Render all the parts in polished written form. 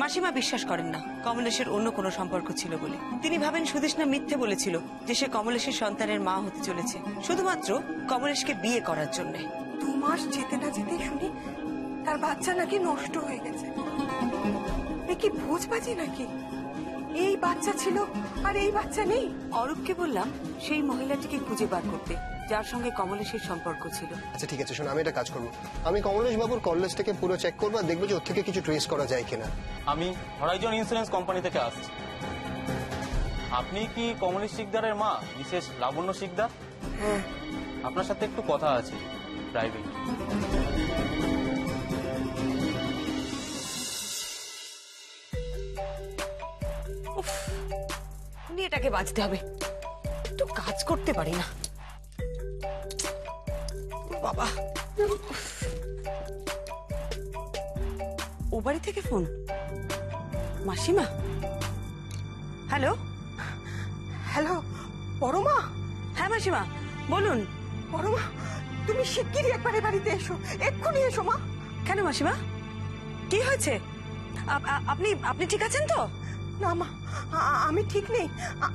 মাসিমা বিশ্বাস করেন না কমলেশের অন্য কোনো সম্পর্ক ছিল বলে। তিনি ভাবেন সুদেষ্ণা মিথ্যে বলেছিল যে সে কমলেশের সন্তানের মা হতে চলেছে, শুধুমাত্র কমলেশকে বিয়ে করার জন্য। 2 মাস যেতে না যেতেই শুনি তার বাচ্চা নাকি নষ্ট হয়ে গেছে। এ কি ভোজবাজি নাকি? এই বাচ্চা ছিল আর এই বাচ্চা নেই। অরূপকে বললাম সেই মহিলাটিকে খুঁজে বার করতে যার সঙ্গে কমলেশের সম্পর্ক ছিল। আচ্ছা ঠিক আছে, শোনো আমি একটা কাজ করবো, আমি কমলেশ বাবুর কলেজটাকে পুরো চেক করবো আর দেখবো যে ওর থেকে কিছু ট্রেস করা যায় কিনা। আমি হরাইজন ইন্স্যুরেন্স কোম্পানি থেকে আসছি। আপনি কি কমলেশ শিকদারের মা মিসেস লাবণ্য শিকদার? হ্যাঁ। আপনার সাথে একটু কথা আছে প্রাইভেট। এটাকে বাঁচতে হবে, একটু কাজ করতে পারি না বাবা। ও বাড়ি থেকে ফোন। মাসিমা? Hello hello Parama? হ্যাঁ মাসিমা বলুন। পরমা তুমি শিগগিরই একবার বাড়িতে এসো, এক্ষুনি এসো মা। কেন মাসিমা, কি হয়েছে? আপনি আপনি ঠিক আছেন তো? না মা, আমি ঠিক নেই,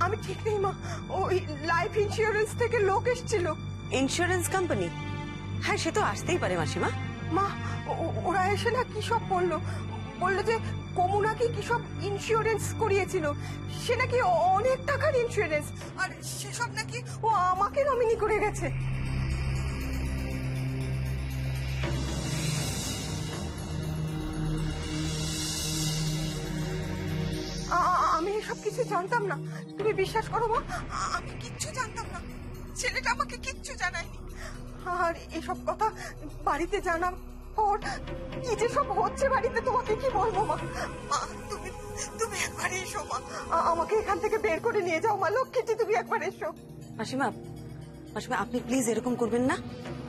আমি ঠিক নেই মা। ওই লাইফ ইন্স্যুরেন্স থেকে লোক এসেছিল। Insurance company? হ্যাঁ সে তো আসতেই পারে মাসিমা। মা ওরা এসে না কি সব বললো যে কমু নাকি কি সব ইন্স্যুরেন্স করিয়েছিল, সে নাকি অনেক টাকার ইন্স্যুরেন্স, আর সেসব নাকি ও আমাকে নমিনি করে গেছে। আমি এসব কিছু জানতাম না, তুমি বিশ্বাস করো মা, আমি কিচ্ছু জানতাম না। ছেলেটা আমাকে কিচ্ছু জানায়নি। আর এসব কথা বাড়িতে জানার পর কি যে সব হচ্ছে বাড়িতে তোমাকে কি বলবো মা। তুমি একবার এসো মা, আমাকে এখান থেকে বের করে নিয়ে যাও মা, লক্ষ্মীটি তুমি একবার এসো। মাসিমা মাসিমা আপনি প্লিজ এরকম করবেন না,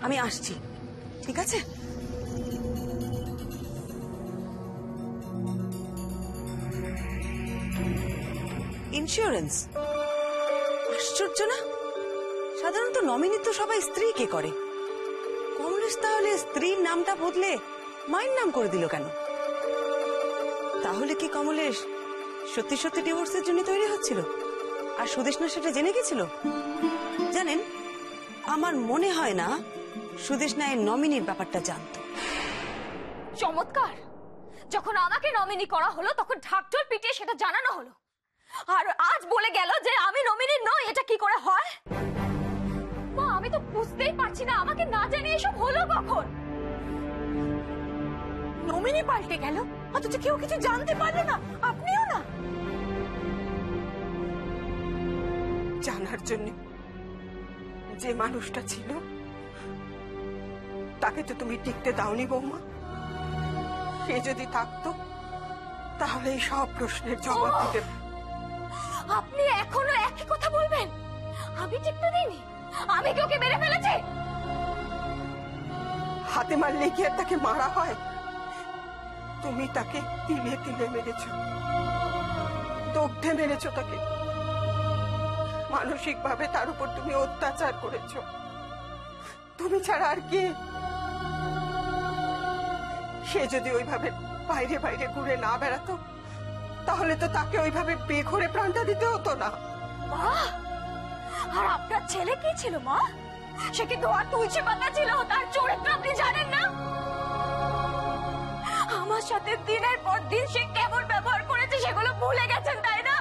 আমি আসছি, ঠিক আছে? ইন্স্যুরেন্স? আশ্চর্য না, সাধারণত নমিনি তো সবাই স্ত্রীকে করে। কমলেশ তাহলে স্ত্রীর নামটা বদলে মায়ের নাম করে দিল কেন? তাহলে কি কমলেশ সত্যি সত্যি ডিভোর্সের জন্য তৈরি হচ্ছিল আর সুদেষ্ণা সেটা জেনে গেছিল? জানেন, আমার মনে হয় না সুদেষ্ণা এই নমিনির ব্যাপারটা জানতো। চমৎকার, যখন আমাকে নমিনি করা হলো তখন ঢাকঢোল পিটিয়ে সেটা জানানো হলো, আর আজ বলে গেল যে আমি নমিনি নই। এটা কি করে হয় মা? আমি তো বুঝতেই পারছি না, আমাকে না জানিয়ে এসব হলো কখন? নমিনি পাল্টে গেল অথচ কেউ কিছু জানতে পারলো না, আপনিও না? জানার জন্য যে মানুষটা ছিল তাকে তো তুমি টিকতে দাওনি বৌমা। সে যদি থাকতো তাহলে এই সব প্রশ্নের জবাব দিতে। আপনি এখনো একই কথা বলবেন? আমি টিকতে দিইনি? আমি কি ওকে মেরে ফেলেছি? হাতে মারলে কি আর তাকে মারা হয়? তুমি তাকে তিলে তিলে মেরেছো, দগ্ধে মেরেছো তাকে, মানসিক ভাবে তার উপর তুমি অত্যাচার করেছো। তুমি ছাড়া আর কে? সে যদি ওইভাবে বাইরে বাইরে ঘুরে না বেড়াতো তাহলে তো তাকে ওইভাবে বেঘরে প্রাণটা দিতে হতো না। মা, আর আপনার ছেলে কি ছিল মা? সে কি দোয়া তুলসী পাতা ছিল? তার চরিত্র আপনি জানেন না? আমার সাথে দিনের পর দিন সে কেমন ব্যবহার করেছে সেগুলো ভুলে গেছেন তাই না?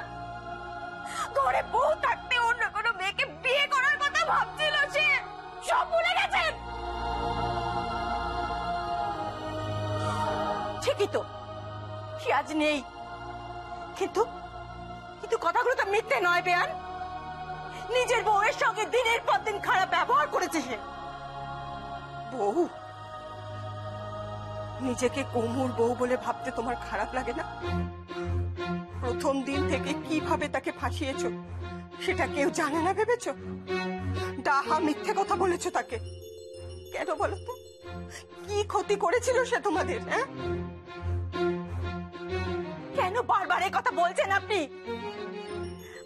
ঘরে বউ থাকতে অন্য কোনো মেয়েকে বিয়ে করার কথা ভাবছিল সে, সব ভুলে গেছেন। ঠিকই তো, সে আজ নেই, কিন্তু কথাগুলো তো মিথ্যে নয় বেয়ান। নিজের বউয়ের সঙ্গে দিনের পর দিন খারাপ ব্যবহার করেছে সে। বউ? নিজেকে কমুর বউ বলে ভাবতে তোমার খারাপ লাগে না? প্রথম দিন থেকে কিভাবে তাকে ফাঁসিয়েছো সেটা কেউ জানে না ভেবেছো? ডাহা মিথ্যে কথা বলেছো তাকে। কেন বলো তো? কি ক্ষতি করেছিল সে তোমাদের? হ্যাঁ, কেন বারবার এই কথা বলছেন আপনি?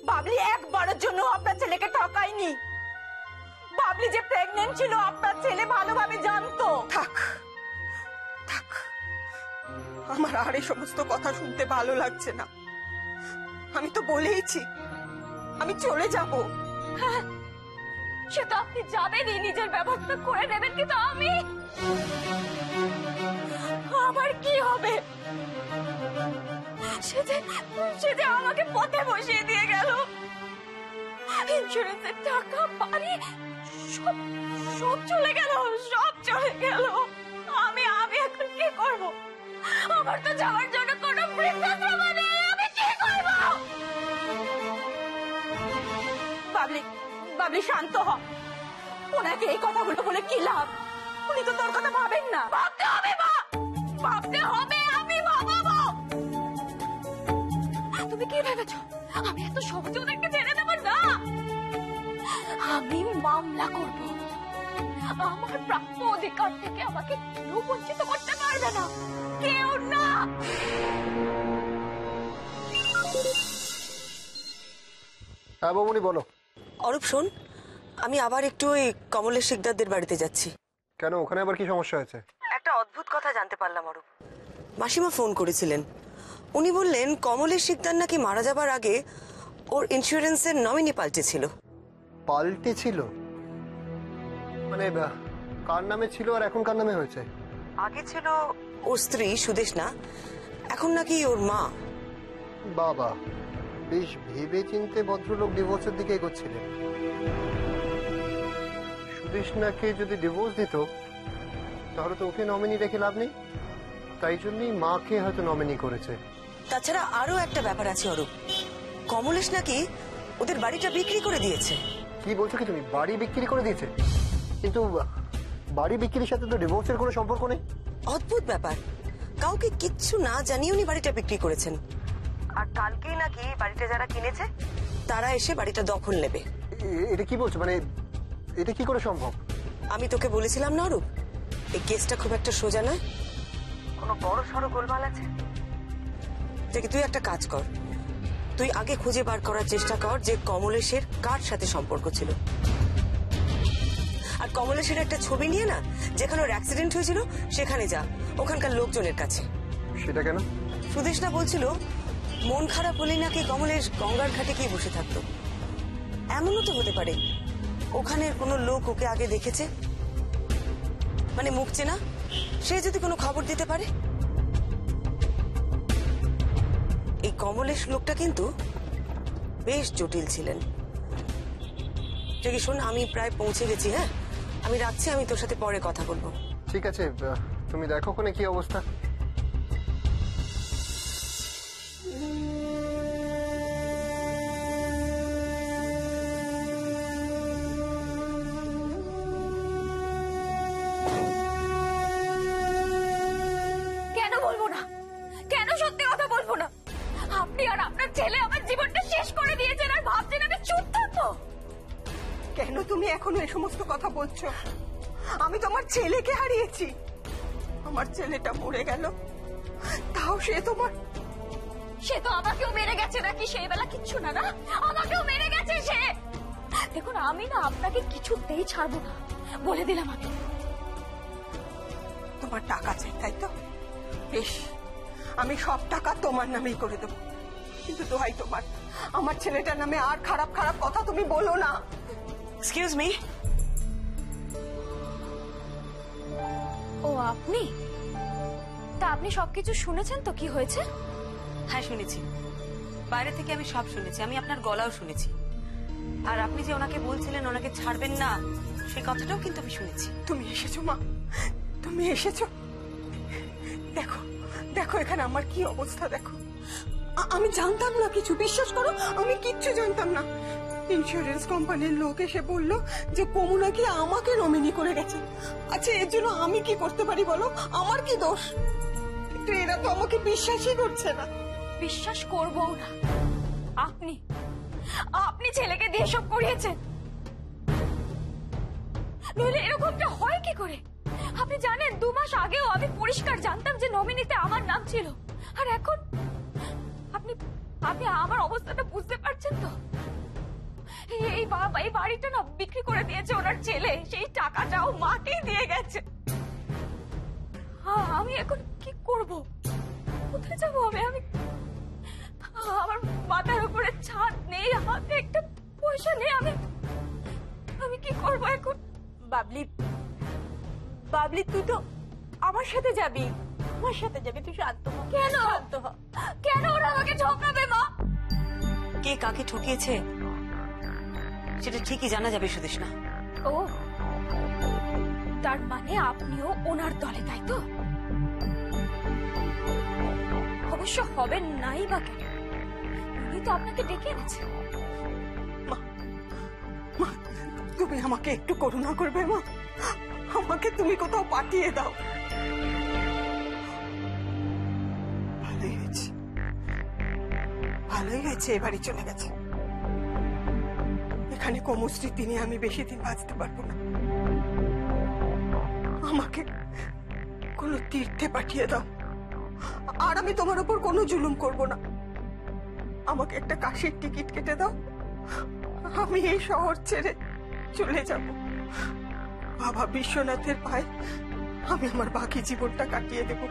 বাবলি একবারের জন্য আপনার ছেলেকে ঠকায়নি। বাবলি যে প্রেগন্যান্ট ছিল আপনার ছেলে ভালোভাবে জানতো। থাক, আমার আর এই সমস্ত কথা শুনতে ভালো লাগছে না। আমি তো বলেইছি আমি চলে যাব। হ্যাঁ, সে তো আপনি যাবেনই, নিজের ব্যবস্থা করে নেবেন, কিন্তু আমার কি হবে? সে যে আমাকে পথে বসিয়ে দিয়ে গেল। ইন্স্যুরেন্সের টাকা, বাড়ি সব সব চলে গেল, সব চলে গেল। আমি এখন কি করব? আমার তো যাওয়ার জন্য কোনো বৃদ্ধাশ্রম নেই, আমি কি করব? বাবলি শান্ত হ। ওনাকে এই কথাগুলো বলে কি লাভ? উনি তো তোর কথা ভাবেন না। ভাবতে হবে মা, ভাবতে হবে, আমি ভাবাবো। তুমি কি ভেবেছ আমি এত সহজে ওদেরকে ছেড়ে দেব? না, আমি মামলা করব। আমার প্রাপ্য অধিকার থেকে আমাকে কেউ বঞ্চিত করতে পারবে না, কেউ না। হ্যাঁ বৌমনি বলো। অরূপ শোন, আমি আবার একটু ওই কমলেশ শিকদারদের বাড়িতে যাচ্ছি। কেন, ওখানে আবার কি সমস্যা হয়েছে? একটা অদ্ভুত কথা জানতে পারলাম অরূপ। মাসিমা ফোন করেছিলেন, উনি বললেন কমলেশ শিকদার নাকি মারা যাবার আগে ওর ইন্স্যুরেন্সের নমিনি পাল্টেছিল। পাল্টেছিল মানে কার নামে ছিল আর এখন কার নামে হয়েছে? আগে ছিল ওর স্ত্রী সুদেশনা, এখন নাকি ওর মা। বাবা, বেশ ভেবে চিনতে ভদ্রলোক ডিভোর্সের দিকে এগোচ্ছিলেন। সুদেশনাকে যদি ডিভোর্স দিত তাহলে তো ওকে নমিনি রেখে লাভ নেই, তাই জন্যই মাকে হয়তো নমিনি করেছে। তাছাড়া আরো একটা ব্যাপার আছে অরূপ, কমলেশ নাকি ওদের বাড়িটা বিক্রি করে দিয়েছে। কি বলছো কি তুমি? বাড়ি বিক্রি করে দিয়েছে? কিন্তু বাড়ি বিক্রির সাথে তো ডিভোর্সের কোনো সম্পর্ক নেই। অদ্ভুত ব্যাপার, কাউকে কিচ্ছু না জানিয়ে উনি বাড়িটা বিক্রি করেছেন। আর কালকেই নাকি বাড়িটা যারা কিনেছে তারা এসে বাড়িটা দখল নেবে। এটা কি বলছো? মানে এটা কি করে সম্ভব? আমি তোকে বলেছিলাম না অরূপ, এই কেসটা খুব একটা সোজা নয়, কোনো বড় সড়ো গোলমাল আছে। দেখি তুই একটা কাজ কর, তুই আগে খুঁজে বার করার চেষ্টা কর যে কমলেশের কার সাথে সম্পর্ক ছিল। আর কমলেশের একটা ছবি নিয়ে না, যেখানে ওর অ্যাক্সিডেন্ট হয়েছিল সেখানে যা, ওখানকার লোকজনের কাছে। সেটা কেন? সুদেশনা বলছিল মন খারাপ হলেই নাকি কমলেশ গঙ্গার ঘাটে গিয়ে বসে থাকতো। এমনও তো হতে পারে ওখানের কোনো লোক ওকে আগে দেখেছে, মানে মুখ চেনা, সে যদি কোনো খবর দিতে পারে। এই কমলেশ লোকটা কিন্তু বেশ জটিল ছিলেন। শোন, আমি প্রায় পৌঁছে গেছি। হ্যাঁ, আমি রাখছি, আমি তোর সাথে পরে কথা বলবো। ঠিক আছে, তুমি দেখো ওখানে কি অবস্থা। কেন বলবো না? কেন সত্যি কথা বলবো না? আপনি আর আপনার ছেলে আমার জীবনটা শেষ করে দিয়েছেন, আর ভাবছেন আমি চুপ থাকবো? কেন তুমি এখনো এই সমস্ত কথা বলছো? আমি তো আমার ছেলেকে হারিয়েছি, আমার ছেলেটা মরে গেল, তাও সে তো আমাকেও মেরে গেছে নাকি? সেই বেলা কিচ্ছু না, না আমাকেও মেরে গেছে সে। দেখুন, আমি না আপনাকে কিছুতেই ছাড়বো না, বলে দিলাম। আমি তোমার টাকা চাই, তাই তো? বেশ, আমি সব টাকা তোমার নামেই করে দেবো, কিন্তু দোহাই তোমার, আমার ছেলেটার নামে আর খারাপ খারাপ কথা তুমি বলো না। Excuse me. ও আপনি? তা আপনি সবকিছু শুনেছেন তো? কি হয়েছে? হ্যাঁ শুনেছি, বাইরে থেকে আমি সব শুনেছি, আমি আপনার গলাও শুনেছি। আর আপনি যে ওনাকে বলছিলেন ওনাকে ছাড়বেন না, সেই কথাটাও কিন্তু আমি শুনেছি। তুমি এসেছো মা, তুমি এসেছো। দেখো দেখো এখানে আমার কি অবস্থা দেখো। আমি জানতাম না কিছু, বিশ্বাস করো আমি কিচ্ছু জানতাম না। ইন্স্যুরেন্স কোম্পানির লোক এসে বললো যে কমু নাকি আমাকে নমিনি করে গেছে। আচ্ছা, এর জন্য আমি কি করতে পারি বলো? আমার কি দোষ? কিন্তু এরা তো আমাকে বিশ্বাসই করছে না। বিশ্বাস করবো না? আপনি ছেলেকে দিয়ে সব করিয়েছেন, নইলে এরকমটা হয় কি করে? আপনি জানেন 2 মাস আগেও আমি পরিষ্কার জানতাম যে নমিনিতে আমার নাম ছিল, আর এখন আপনি আমার অবস্থাটা বুঝতে পারছেন তো? এই বাড়িটা না বিক্রি করে দিয়েছে ওনার ছেলে, সেই টাকাটাও মাকেই দিয়ে গেছে। আমি এখন কি করব? কোথায় যাবো আমি আমার মাথার উপরে ছাদ নেই, হাতে একটা পয়সা নেই, আমি কি করবো এখন? বাবলি, বাবলি তুই তো আমার সাথে যাবি, আমার সাথে যাবি, তুই শান্ত হ। কেন শান্ত হ। কেন ওরা আমাকে ঠকাবে মা? কে কাকে ঠকিয়েছে সেটা ঠিকই জানা যাবে সুদেষ্ণা। ও, তার মানে আপনিও ওনার দলে, তাই তো? অবশ্য হবেন নাই বা কেন, উনি তো আপনাকে ডেকে এনেছেন। মা, তুমি আমাকে একটু করুণা করবে মা? আমাকে তুমি কোথাও পাঠিয়ে দাও। ভালোই হয়েছে, ভালোই হয়েছে এ বাড়ি চলে গেছে। এখানে কর্মস্মৃতি নিয়ে আমি বেশি দিন বাঁচতে পারবো না। আমাকে কোনো তীর্থে পাঠিয়ে দাও, আর আমি তোমার উপর কোনো জুলুম করব না। আমাকে একটা কাশির টিকিট কেটে দাও, আমি এই শহর ছেড়ে চলে যাব। বাবা বিশ্বনাথের পায়ে আমি আমার বাকি জীবনটা কাটিয়ে দেব।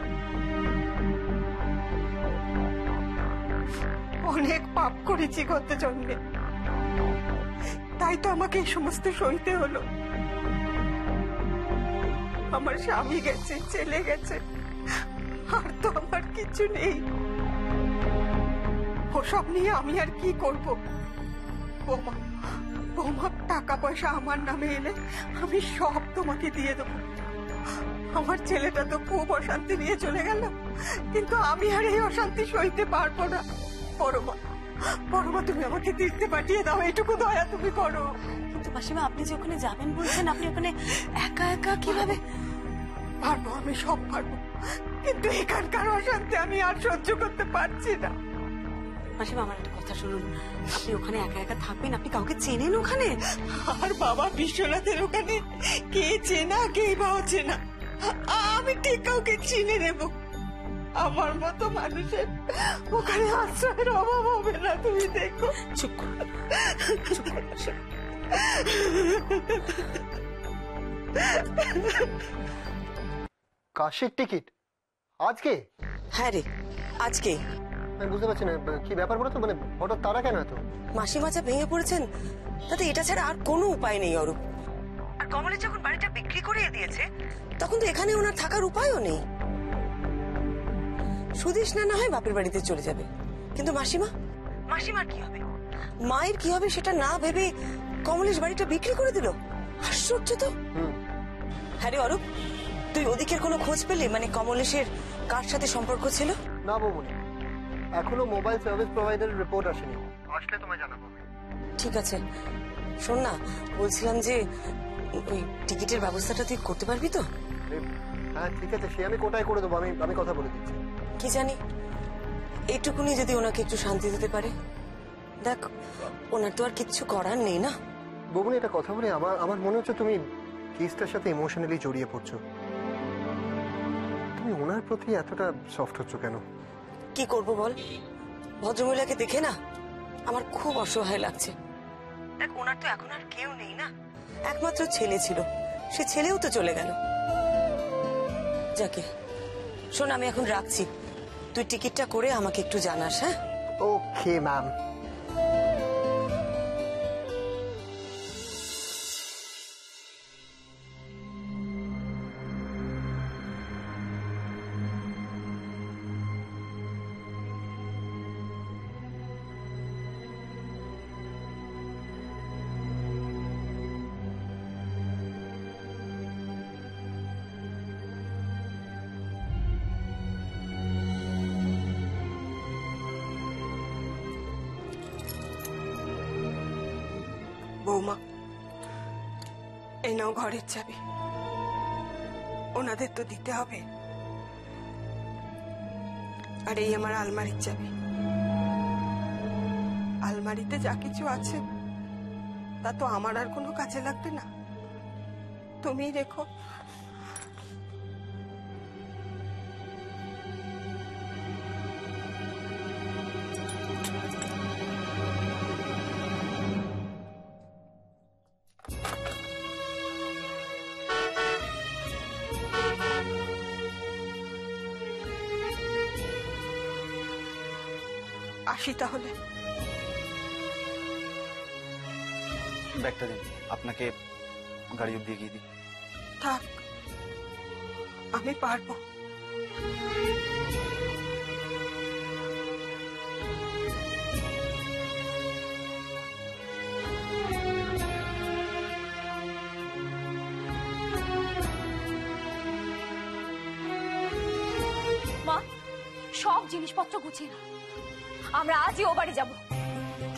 অনেক পাপ করেছি গত জন্মে, তাই তো আমাকে এই সমস্ত সইতে হলো। আমার স্বামী গেছে, ছেলে গেছে, আর তো আমার কিছু নেই। ওসব নিয়ে আমি আর কি করব? বৌমা, বৌমা, টাকা পয়সা আমার নামে এলে আমি সব তোমাকে দিয়ে দেবো। আমার ছেলেটা তো খুব অশান্তি নিয়ে চলে গেল, কিন্তু আমি আর এই অশান্তি সইতে পারবো না। বড়মা, বড়মা, তুমি আমাকে তীর্থে পাঠিয়ে দাও, এটুকু দয়া তুমি করো। কিন্তু মাসিমা, আপনি যে ওখানে যাবেন বলছেন, আপনি ওখানে একা একা কিভাবে? পারবো, আমি সব পারবো, কিন্তু এখানকার অশান্তি আমি আর সহ্য করতে পারছি না। মাসিমা, আমার একটা কথা শুনুন, আপনি ওখানে একা একা থাকবেন? আপনি কাউকে চেনেন ওখানে? আর বাবা বিশ্বনাথের ওখানে কে চেনা, কে বা অচেনা, আমি ঠিক কাউকে চিনে নেব। আমার মতো মানুষের ওখানে আশ্রয়ের অভাব হবে না, তুমি দেখো। চুপ করুন, চুপ করুন। কাশির টিকিট আজকে? হ্যাঁ রে, আজকে। আমি বুঝতে পারছি না কি ব্যাপার বলো তো, মানে হঠাৎ তারা কেন এত? মাসিমা যা ভেঙে পড়েছেন, তাতে এটা ছাড়া আর কোনো উপায় নেই অরূপ। আর কমলের যখন বাড়িটা বিক্রি করিয়ে দিয়েছে, তখন তো এখানে ওনার থাকার উপায়ও নেই। সুদেষ্ণা না হয় বাপের বাড়িতে চলে যাবে, কিন্তু মাসিমা, মাসিমার কি হবে, মায়ের কি হবে সেটা না ভেবে কমলেশ বাড়িটা বিক্রি করে দিল। আশ্চর্য তো। হ্যাঁ রে অরূপ, তুই ওদিকের কোনো খোঁজ পেলে, মানে কমলেশের কার সাথে সম্পর্ক ছিল? না বৌমনি, এখনো মোবাইল সার্ভিস প্রোভাইডারের রিপোর্ট আসেনি, আসলে তোমায় জানাবো। ঠিক আছে, শোন না, বলছিলাম যে ওই টিকিটের ব্যবস্থাটা তুই করতে পারবি তো? হ্যাঁ ঠিক আছে, সে আমি কোটায় করে দেবো, আমি কথা বলে দিচ্ছি। কি জানি, এইটুকুনি যদি ওনাকে একটু শান্তি দিতে পারে। দেখ, ওনার তো আর কিচ্ছু করার নেই না। বৌমনি, এটা কথা বলে আমার মনে হচ্ছে তুমি কেসটার সাথে ইমোশনালি জড়িয়ে পড়ছো। তুমি ওনার প্রতি এতটা সফট হচ্ছ কেন? কি করব বল, ভদ্রমহিলাকে দেখে না আমার খুব অসহায় লাগছে। দেখ, ওনার তো এখন আর কেউ নেই না, একমাত্র ছেলে ছিল, সে ছেলেও তো চলে গেল। যাকে শোন, আমি এখন রাখছি, তুই টিকিটটা করে আমাকে একটু জানাস। হ্যাঁ, ওকে ম্যাম। বৌমা, এই নাও ঘরের চাবি, ওনাদের তো দিতে হবে। আর এই আমার আলমারির চাবি, আলমারিতে যা কিছু আছে তা তো আমার আর কোনো কাজে লাগবে না, তুমি রেখো। আসি তাহলে। ব্যাগটা দিন, আপনাকে গাড়ি অব্দি এগিয়ে দিই। থাক, আমি পারবো। মা, সব জিনিসপত্র গুছিয়ে নাও, আমরা আজই ও বাড়ি যাব।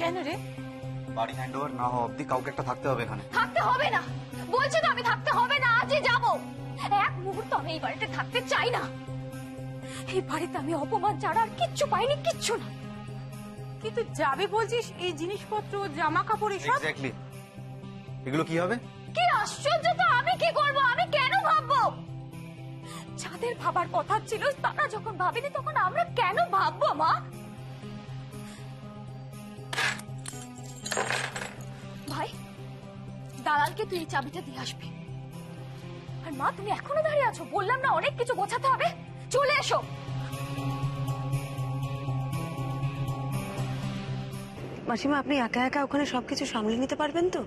কেন রে? বাড়ি হ্যান্ড ওভার না হওয়া অব্দি কাউকে একটা থাকতে হবে এখানে। থাকতে হবে না বলছি তো, আমি থাকতে হবে না, আজই যাব। এক মুহূর্ত আমি এই বাড়িতে থাকতে চাই না। এই বাড়িতে আমি অপমান ছাড়া আর কিচ্ছু পাইনি, কিচ্ছু না। কিন্তু যাবে বলছিস, এই জিনিসপত্র জামা কাপড় এসব এক্স্যাক্টলি, এগুলো কি হবে? কি আশ্চর্য তো, আমি কি করব? আমি কেন ভাববো? যাদের ভাবার কথা ছিল তারা যখন ভাবেনি তখন আমরা কেন ভাববো? মা, ভাই দালালকে তুই এই চাবিটা দিয়ে আসবি। আর মা, তুমি এখনো দাঁড়িয়ে আছো? বললাম না অনেক কিছু গোছাতে হবে, চলে এসো। মাসিমা, আপনি একা একা ওখানে সবকিছু সামলে নিতে পারবেন তো?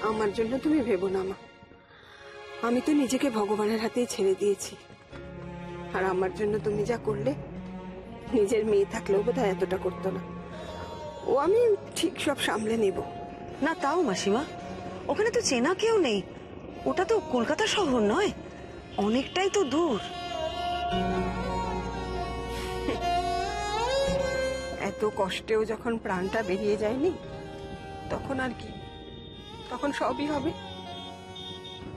আমার জন্য তুমি ভেবো না মা, আমি তো নিজেকে ভগবানের হাতেই ছেড়ে দিয়েছি। আর আমার জন্য তুমি যা করলে, নিজের মেয়ে থাকলেও বোধহয় এতটা করতো না। ও আমি ঠিক সব সামলে নেব। না তাও মাসিমা, ওখানে তো চেনা কেউ নেই, ওটা তো কলকাতা শহর নয়, অনেকটাই তো দূর। এত কষ্টেও যখন প্রাণটা বেরিয়ে যায়নি, তখন আর কি, তখন সবই হবে।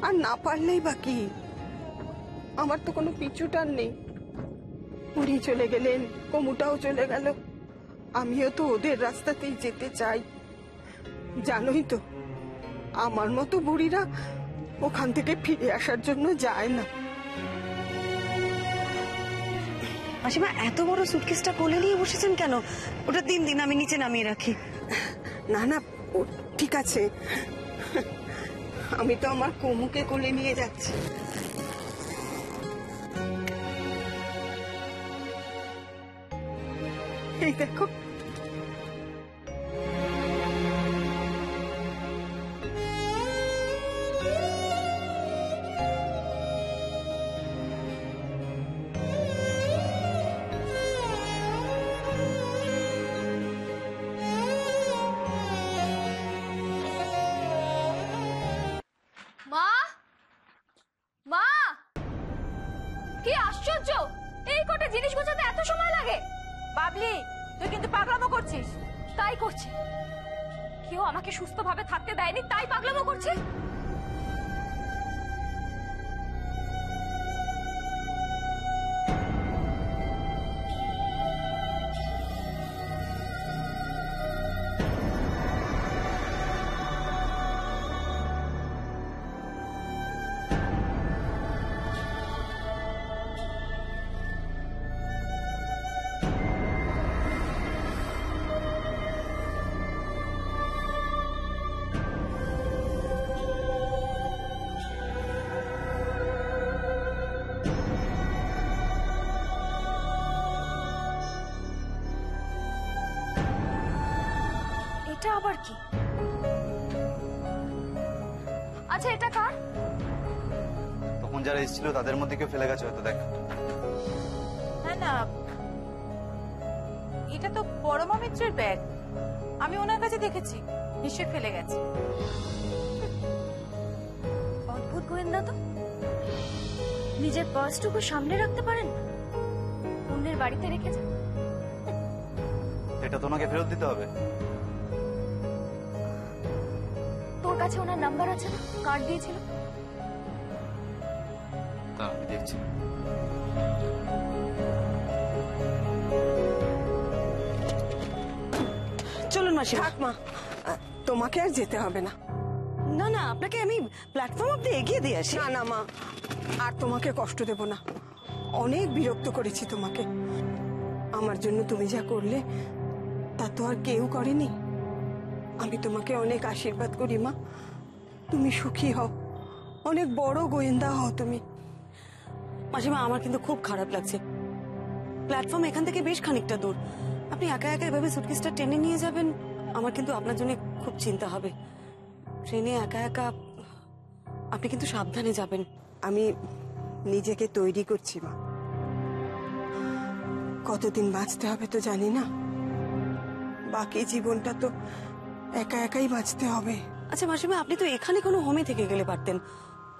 আর না পারলেই বা কি, আমার তো কোনো পিছুটার নেই। উনি চলে গেলেন, কমুটাও চলে গেল, আমিও তো ওদের রাস্তাতেই যেতে চাই। জানোই তো, আমার মতো বুড়িরা ওখান থেকে ফিরে আসার জন্য যায় না। মাসিমা, এত বড় সুটকেসটা কোলে নিয়ে বসেছেন কেন? ওটা দিন দিন, আমি নিচে নামিয়ে রাখি। না না, ও ঠিক আছে, আমি তো আমার কমুকে কোলে নিয়ে যাচ্ছি। এই দেখো, মা, মা, কি আশ্চর্য, এই কটা জিনিস গোছাতে এত সময় লাগে? বাবলি, তুই কিন্তু পাগলামো করছিস। তাই করছে, কেউ আমাকে সুস্থভাবে থাকতে দেয়নি তাই পাগলামো করছে। এটা আবার কি? আচ্ছা, এটা কার? তখন যারা এসেছিল তাদের মধ্যে কেউ ফেলে গেছে হয়তো, দেখ। না না, এটা তো পরমা মিত্রের ব্যাগ, আমি ওনার কাছে দেখেছি, নিশ্চয়ই ফেলে গেছে। অদ্ভুত গোয়েন্দা তো, নিজের পার্সটুকু সামনে রাখতে পারেন না, অন্যের বাড়িতে রেখে যান। এটা তো ওনাকে ফেরত দিতে হবে। তোর কাছে ওনার নাম্বার আছে না? কার্ড দিয়েছিল। তা আমি দেখছি। চলুন মাসিমা। থাক মা, তোমাকে আর যেতে হবে না। না না, আপনাকে আমি প্ল্যাটফর্ম অব্দি এগিয়ে দিয়ে আসি। না না মা, আর তোমাকে কষ্ট দেব না। অনেক বিরক্ত করেছি তোমাকে। আমার জন্য তুমি যা করলে তা তো আর কেউ করেনি। আমি তোমাকে অনেক আশীর্বাদ করি মা, তুমি সুখী হও, অনেক বড় গোয়েন্দা হও তুমি। মাসিমা, আমার কিন্তু খুব খারাপ লাগছে। প্ল্যাটফর্ম এখান থেকে বেশ খানিকটা দূর, আপনি একা একা এভাবে সুটকেসটা টেনে নিয়ে যাবেন, আমার কিন্তু আপনার জন্য খুব চিন্তা হবে। ট্রেনে একা একা আপনি কিন্তু সাবধানে যাবেন। আমি নিজেকে তৈরি করছি মা। কতদিন বাঁচতে হবে তো জানি না, বাকি জীবনটা তো একা একাই বাঁচতে হবে। আচ্ছা মাসিমা, আপনি তো এখানে কোনো হোমে থেকে গেলে পারতেন,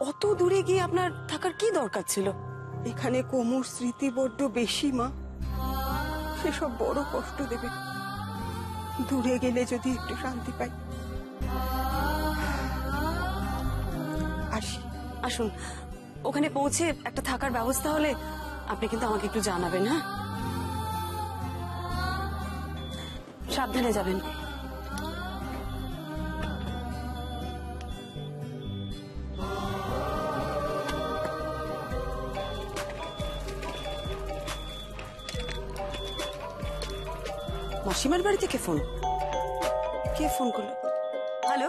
অত দূরে গিয়ে আপনার থাকার কি দরকার ছিল? এখানে কোমর স্মৃতি বড্ড বেশি মা, সেসব বড় কষ্ট দেবে। দূরে গেলে যদি একটু শান্তি পাই। আসি। আসুন, ওখানে পৌঁছে একটা থাকার ব্যবস্থা হলে আপনি কিন্তু আমাকে একটু জানাবেন। হ্যাঁ, সাবধানে যাবেন। মাসিমার বাড়ি থেকে ফোন? কে ফোন করলো? হ্যালো,